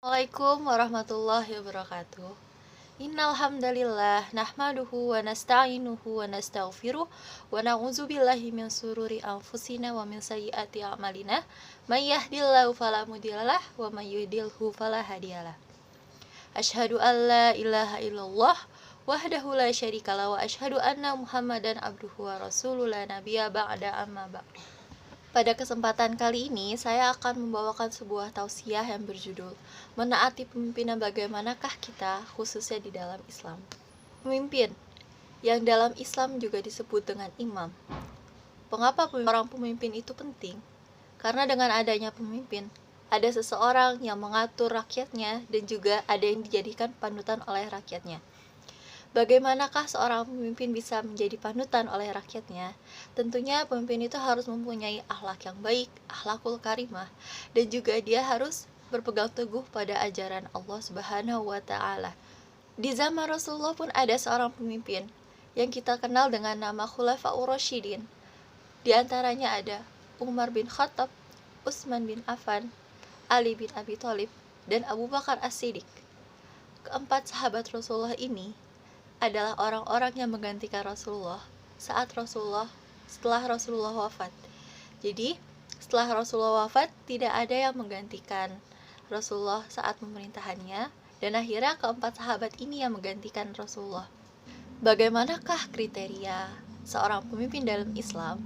Assalamualaikum warahmatullahi wabarakatuh. Innal hamdalillah nahmaduhu wa nasta'inuhu wa nastaghfiruh wa na'udzu billahi min sururi anfusina wa min sayyiati a'malina. May yahdihillahu fala mudhillalah wa may yudhlilhu fala hadiyalah. Asyhadu an la ilaha illallah wahdahu la syarikalah wa asyhadu anna Muhammadan abduhu wa rasuluhu la nabiyya ba'da amma ba'd. Pada kesempatan kali ini, saya akan membawakan sebuah tausiah yang berjudul Menaati Pemimpin dan Bagaimanakah Kita, khususnya di dalam Islam. Pemimpin, yang dalam Islam juga disebut dengan imam. Mengapa orang pemimpin itu penting? Karena dengan adanya pemimpin, ada seseorang yang mengatur rakyatnya dan juga ada yang dijadikan panutan oleh rakyatnya. Bagaimanakah seorang pemimpin bisa menjadi panutan oleh rakyatnya? Tentunya pemimpin itu harus mempunyai akhlak yang baik, akhlakul karimah, dan juga dia harus berpegang teguh pada ajaran Allah Subhanahu wa Ta'ala. Di zaman Rasulullah pun ada seorang pemimpin yang kita kenal dengan nama Khulafaur Rasyidin. Di antaranya ada Umar bin Khattab, Utsman bin Affan, Ali bin Abi Thalib, dan Abu Bakar As-Siddiq. Keempat sahabat Rasulullah ini adalah orang-orang yang menggantikan Rasulullah setelah Rasulullah wafat. Jadi, setelah Rasulullah wafat, tidak ada yang menggantikan Rasulullah saat pemerintahannya, dan akhirnya keempat sahabat ini yang menggantikan Rasulullah. Bagaimanakah kriteria seorang pemimpin dalam Islam?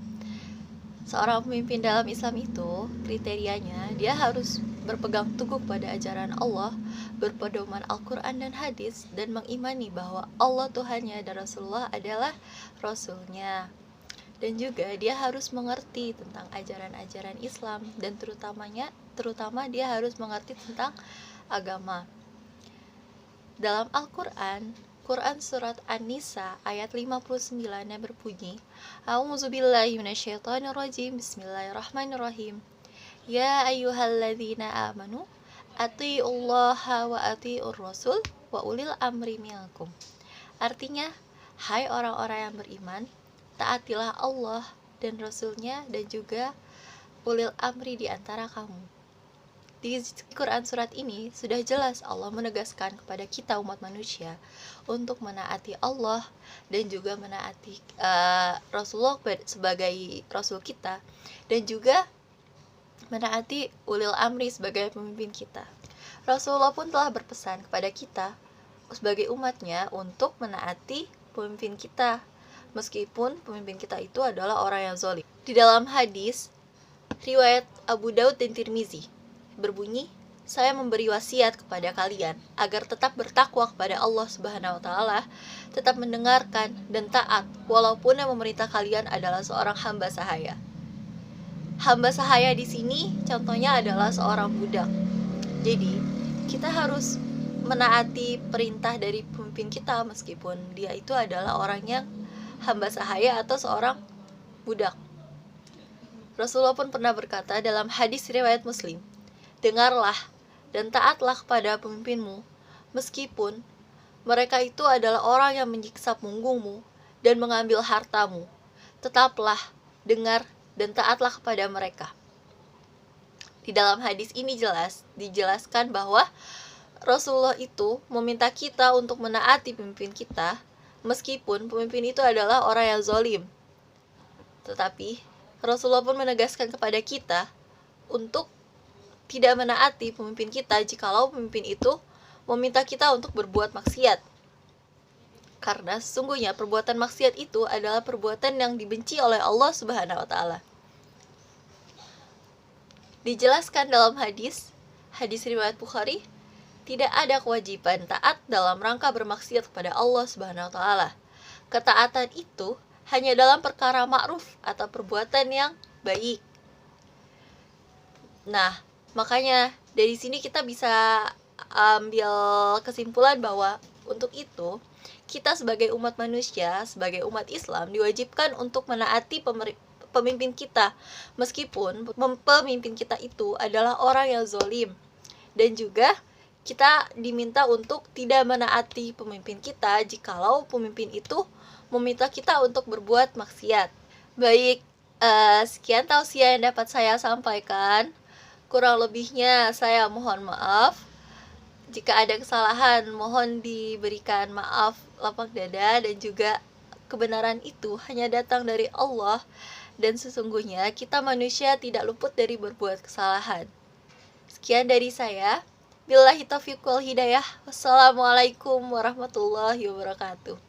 Seorang pemimpin dalam Islam itu kriterianya dia harus berpegang teguh pada ajaran Allah, berpedoman Al-Quran dan hadis, dan mengimani bahwa Allah Tuhannya dan Rasulullah adalah Rasulnya. Dan juga dia harus mengerti tentang ajaran-ajaran Islam, dan terutama dia harus mengerti tentang agama. Dalam Al-Quran, Quran Surat An-Nisa ayat 59 yang berbunyi, A'udzubillahi minasyaitonirrajim, Bismillahirrahmanirrahim. Ya ayyuhalladzina amanu, atiiullaha wa atiiur rasul wa ulil amri minkum. Artinya, hai orang-orang yang beriman, taatilah Allah dan Rasulnya dan juga ulil amri di antara kamu. Di Quran surat ini sudah jelas Allah menegaskan kepada kita umat manusia untuk menaati Allah dan juga menaati Rasulullah sebagai Rasul kita, dan juga menaati ulil amri sebagai pemimpin kita. Rasulullah pun telah berpesan kepada kita sebagai umatnya untuk menaati pemimpin kita, meskipun pemimpin kita itu adalah orang yang zalim. Di dalam hadis riwayat Abu Daud dan Tirmizi berbunyi, saya memberi wasiat kepada kalian agar tetap bertakwa kepada Allah Subhanahu wa Ta'ala, tetap mendengarkan dan taat walaupun yang memerintah kalian adalah seorang hamba sahaya. Hamba sahaya di sini contohnya adalah seorang budak. Jadi kita harus menaati perintah dari pemimpin kita meskipun dia itu adalah orang yang hamba sahaya atau seorang budak. Rasulullah pun pernah berkata dalam hadis riwayat Muslim, dengarlah dan taatlah kepada pemimpinmu, meskipun mereka itu adalah orang yang menyiksa punggungmu dan mengambil hartamu. Tetaplah dengar dan taatlah kepada mereka. Di dalam hadis ini dijelaskan bahwa Rasulullah itu meminta kita untuk menaati pemimpin kita, meskipun pemimpin itu adalah orang yang zalim. Tetapi Rasulullah pun menegaskan kepada kita untuk tidak menaati pemimpin kita jikalau pemimpin itu meminta kita untuk berbuat maksiat. Karena sesungguhnya perbuatan maksiat itu adalah perbuatan yang dibenci oleh Allah Subhanahu wa Ta'ala. Dijelaskan dalam hadis riwayat Bukhari, tidak ada kewajiban taat dalam rangka bermaksiat kepada Allah Subhanahu wa Ta'ala. Ketaatan itu hanya dalam perkara ma'ruf atau perbuatan yang baik. Nah, makanya dari sini kita bisa ambil kesimpulan bahwa untuk itu kita sebagai umat manusia, sebagai umat Islam diwajibkan untuk menaati pemimpin kita, meskipun pemimpin kita itu adalah orang yang zalim. Dan juga kita diminta untuk tidak menaati pemimpin kita jikalau pemimpin itu meminta kita untuk berbuat maksiat. Baik, sekian tausiah yang dapat saya sampaikan. Kurang lebihnya saya mohon maaf. Jika ada kesalahan, mohon diberikan maaf lapang dada, dan juga kebenaran itu hanya datang dari Allah, dan sesungguhnya kita manusia tidak luput dari berbuat kesalahan. Sekian dari saya. Billahi taufiq wal hidayah. Wassalamualaikum warahmatullahi wabarakatuh.